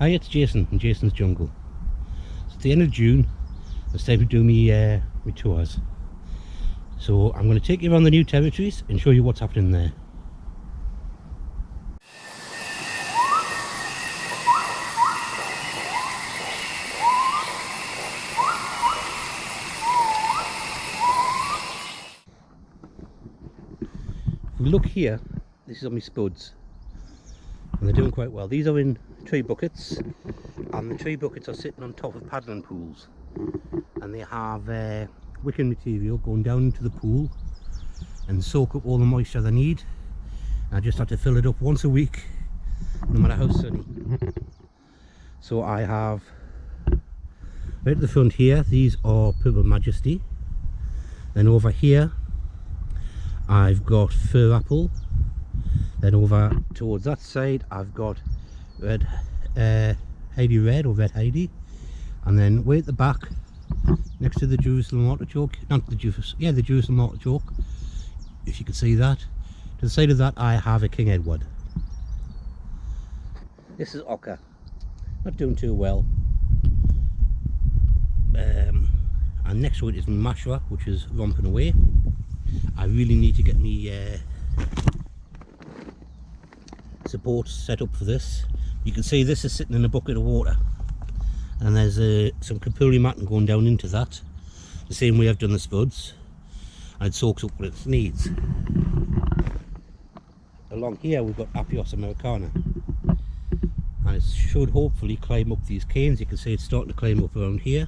Hi, it's Jason from Jason's Jungle. It's the end of June. It's time to do me tours. So I'm going to take you around the new territories and show you what's happening there. If we look here, this is on my spuds, and they're doing quite well. These are in tree buckets, and the tree buckets are sitting on top of paddling pools, and they have wicking material going down into the pool and soak up all the moisture they need. I just have to fill it up once a week, no matter how sunny. So I have right at the front here, these are Purple Majesty. Then over here I've got Fir Apple. Then over towards that side I've got Red Heidi Red, or Red Heidi. And then way at the back, next to the Jerusalem Artichoke, not the the Jerusalem Artichoke, if you can see that. To the side of that I have a King Edward. This is Ocker, not doing too well. And next to it is Mashra, which is romping away. I really need to get me support set up for this. You can see this is sitting in a bucket of water, and there's some capillary matting going down into that, the same way I've done the spuds, and it soaks up what it needs. Along here we've got Apios Americana, and it should hopefully climb up these canes. You can see it's starting to climb up around here,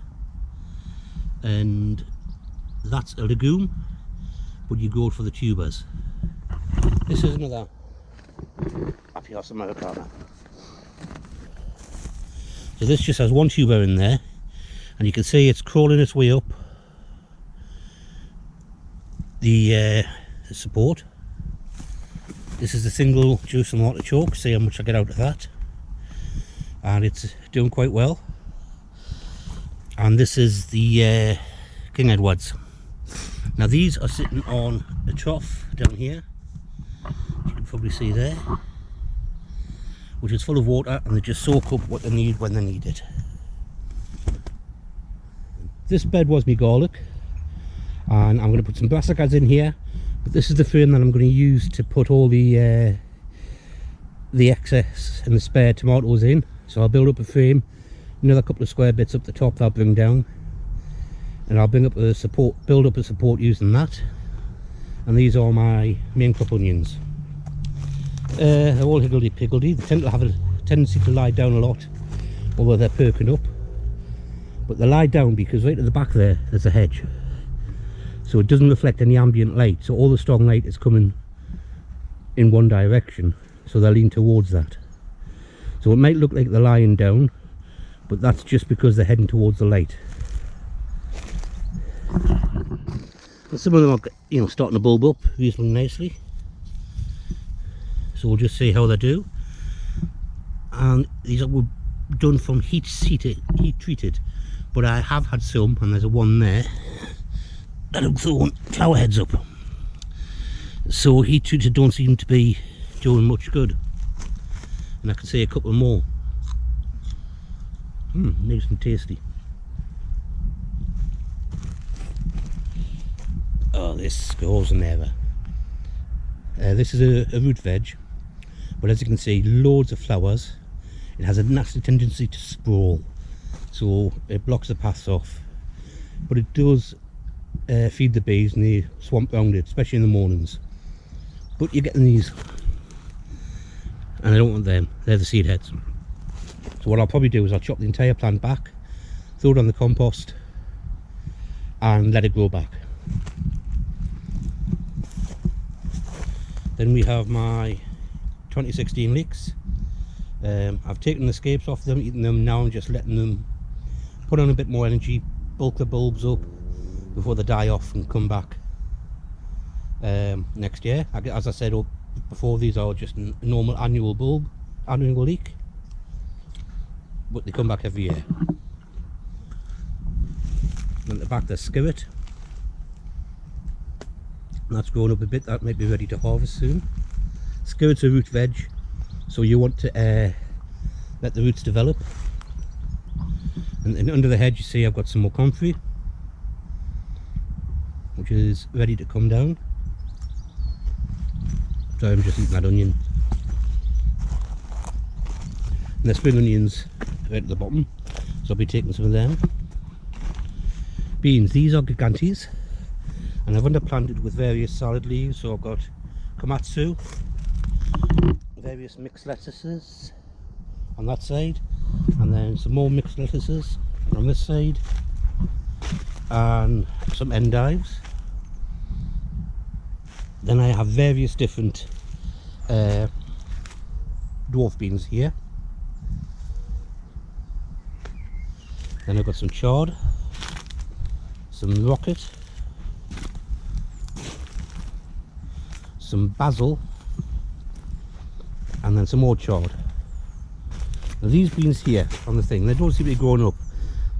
and that's a legume, but you go for the tubers. This is another Apios Americana. So this just has one tuber in there, and you can see it's crawling its way up the support. This is the single Jerusalem Artichoke. See how much I get out of that, and it's doing quite well. And this is the King Edwards. Now these are sitting on a trough down here, you can probably see there, which is full of water, and they just soak up what they need when they need it. This bed was my garlic, and I'm going to put some brassicas in here, but this is the frame that I'm going to use to put all the excess and the spare tomatoes in. So I'll build up a frame, another couple of square bits up the top that I'll bring down, and I'll bring up a support, build up a support using that. And these are my main crop onions. They're all higgledy-piggledy. They tend to have a tendency to lie down a lot, although they're perking up. But they lie down because right at the back there's a hedge, so it doesn't reflect any ambient light, so all the strong light is coming in one direction, so they lean towards that. So it might look like they're lying down, but that's just because they're heading towards the light. And some of them are, starting to bulb up reasonably nicely. So we'll just see how they do. And these were done from heat treated, but I have had some, and there's a one there that have thrown flower heads up. So heat treated don't seem to be doing much good. And I can see a couple more. Nice and tasty. Oh, this goes never. This is a root veg, but as you can see, loads of flowers. It has a nasty tendency to sprawl, so it blocks the paths off, but it does feed the bees and they swamp around it, especially in the mornings. But you're getting these, and I don't want them. They're the seed heads. So what I'll probably do is I'll chop the entire plant back, throw it on the compost, and let it grow back. Then we have my 2016 leeks. I've taken the scapes off them, eaten them. Now I'm just letting them put on a bit more energy, bulk the bulbs up before they die off and come back next year. As I said before, these are just a normal annual leek, but they come back every year. And at the back there's skillet. That's grown up a bit, that might be ready to harvest soon. Skillet's a root veg, so you want to let the roots develop. And then under the hedge you see I've got some more comfrey, which is ready to come down. So I'm just eating that onion. And the spring onions right at the bottom, so I'll be taking some of them. Beans, these are gigantes, and I've underplanted with various salad leaves. So I've got komatsu, various mixed lettuces on that side, and then some more mixed lettuces on this side, and some endives. Then I have various different dwarf beans here. Then I've got some chard, some rocket, some basil, and then some more chard. Now these beans here on the thing, they don't seem to be growing up.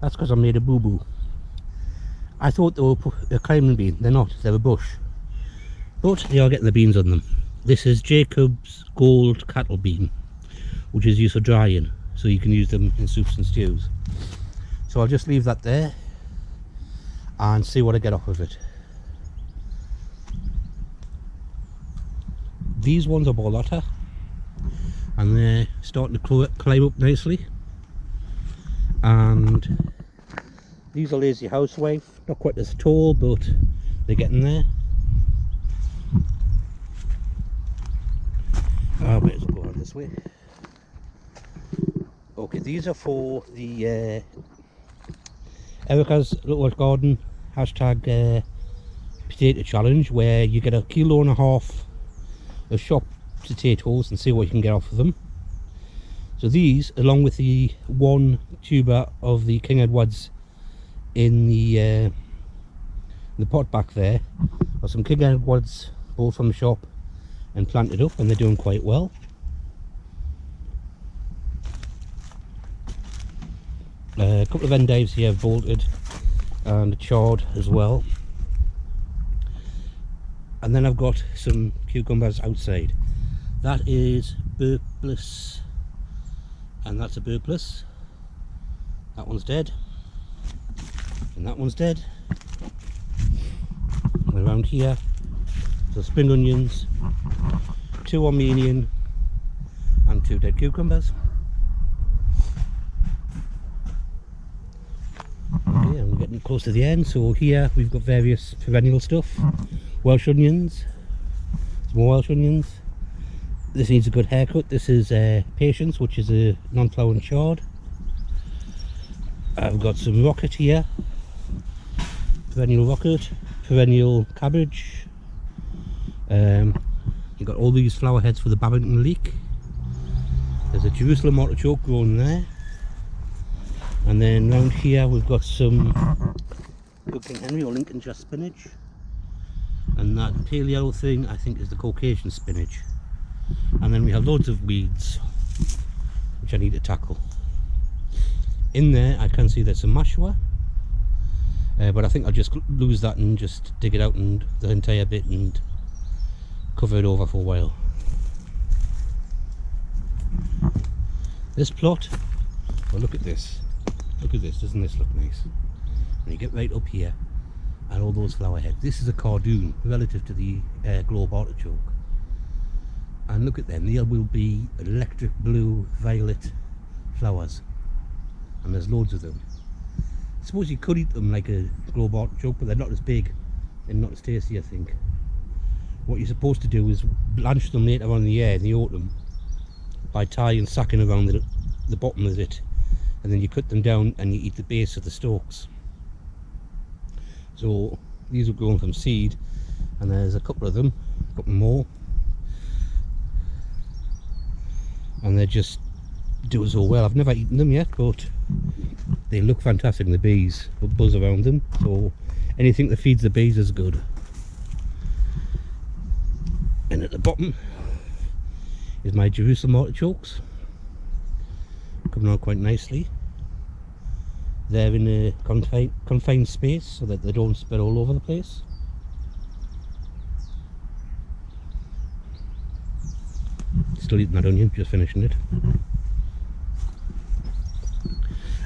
That's because I made a boo-boo. I thought they were a climbing bean. They're not, they're a bush. But they are getting the beans on them. This is Jacob's Gold Cattle Bean, which is used for drying, so you can use them in soups and stews. So I'll just leave that there and see what I get off of it. These ones are borlotta, and they're starting to climb up nicely. And these are lazy housewife, not quite as tall, but they're getting there. I might as well go on this way. Okay, these are for the Erica's Little Garden hashtag potato challenge, where you get 1.5 kilos of shop potatoes and see what you can get off of them. So these, along with the 1 tuber of the King Edwards in the pot back there, are some King Edwards bought from the shop and planted up, and they're doing quite well. A couple of endives here bolted, and a chard as well. And then I've got some cucumbers outside. That is burpless, and that's a burpless. That one's dead, and that one's dead. And around here, so spring onions, 2 Armenian, and 2 dead cucumbers. Okay, I'm getting close to the end. So here we've got various perennial stuff. Welsh onions, some more Welsh onions. This needs a good haircut. This is Patience, which is a non-flowering chard. I've got some rocket here, perennial rocket, perennial cabbage. You've got all these flower heads for the Babington leek. There's a Jerusalem artichoke growing there. And then round here we've got some good King Henry or Lincolnshire spinach. And that pale yellow thing I think is the Caucasian spinach. And then we have loads of weeds which I need to tackle. In there I can see there's some mashua, but I think I'll just lose that and just dig it out and the entire bit and cover it over for a while. This plot, well, look at this, doesn't this look nice? When you get right up here and all those flower heads, this is a cardoon relative to the globe artichoke, and look at them, there will be electric blue violet flowers, and there's loads of them. I suppose you could eat them like a globe artichoke, but they're not as big and not as tasty, I think. What you're supposed to do is blanch them later on in the year, in the autumn, by tying sacking around the bottom of it, and then you cut them down and you eat the base of the stalks. So these are grown from seed, and there's a couple of them, a couple more, and they just do so well. I've never eaten them yet, but they look fantastic, and the bees will buzz around them, so anything that feeds the bees is good. And at the bottom is my Jerusalem artichokes, coming on quite nicely. They're in a confined space so that they don't spread all over the place. Still eating that onion, just finishing it.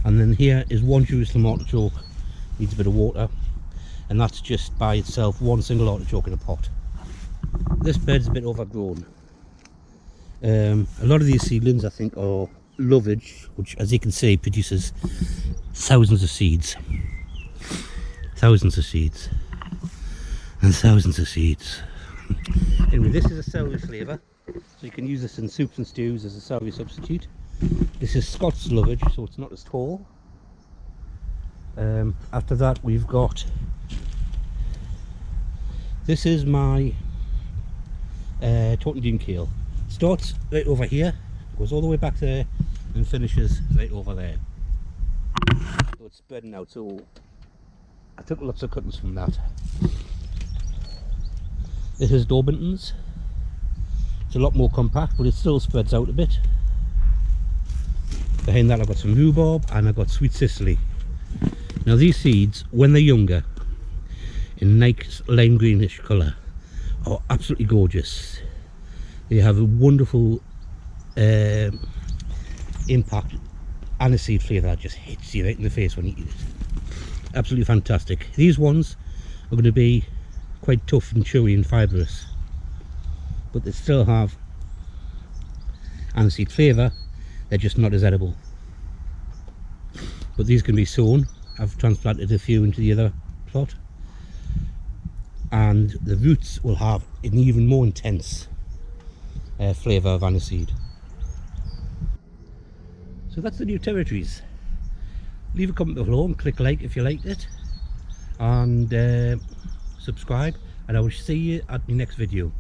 And then here is one Jerusalem artichoke, needs a bit of water, and that's just by itself one single artichoke in a pot. This bed's a bit overgrown. A lot of these seedlings I think are lovage, which as you can see produces thousands of seeds. Thousands of seeds. And thousands of seeds. Anyway, this is a celery flavour, so you can use this in soups and stews as a celery substitute. This is Scots lovage, so it's not as tall. After that we've got, this is my Tottenham Kale. Starts right over here, goes all the way back there and finishes right over there. So it's spreading out, so I took lots of cuttings from that. This is Dorbington's. It's a lot more compact, but it still spreads out a bit. Behind that I've got some rhubarb and I've got sweet Sicily. Now these seeds, when they're younger, in nice lime greenish colour, are absolutely gorgeous. They have a wonderful impact, and a seed flavour that just hits you right in the face when you eat it. Absolutely fantastic. These ones are going to be quite tough and chewy and fibrous, but they still have aniseed flavour. They're just not as edible. But these can be sown. I've transplanted a few into the other plot, and the roots will have an even more intense flavour of aniseed. So that's the new territories. Leave a comment below and click like if you liked it, and subscribe, and I will see you at my next video.